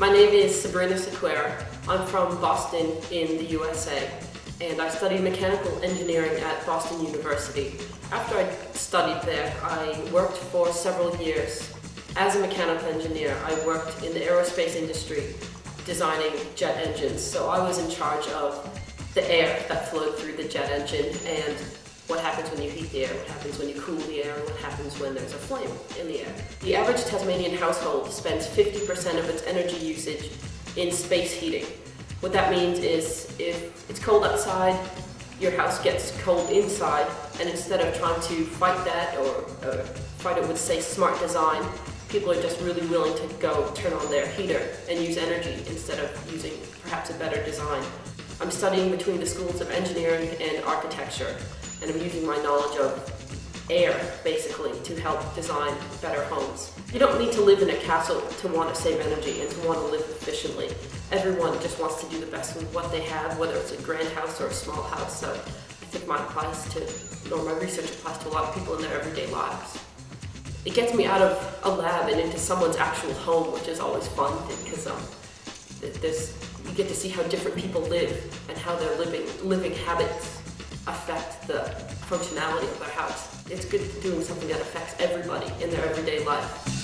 My name is Sabrina. I'm from Boston in the USA, and I studied mechanical engineering at Boston University. After I studied there, I worked for several years. As a mechanical engineer, I worked in the aerospace industry designing jet engines, so I was in charge of the air that flowed through the jet engine and what happens when you heat the air, what happens when you cool the air, and what happens when there's a flame in the air. The average Tasmanian household spends 50% of its energy usage in space heating. What that means is if it's cold outside, your house gets cold inside, and instead of trying to fight that or fight it with, say, smart design, people are just really willing to go turn on their heater and use energy instead of using perhaps a better design. I'm studying between the schools of engineering and architecture, and I'm using my knowledge of air, basically, to help design better homes. You don't need to live in a castle to want to save energy and to want to live efficiently. Everyone just wants to do the best with what they have, whether it's a grand house or a small house, so I think my research applies to a lot of people in their everyday lives. It gets me out of a lab and into someone's actual home, which is always fun because you get to see how different people live and how their living habits affect the functionality of their house. It's good doing something that affects everybody in their everyday life.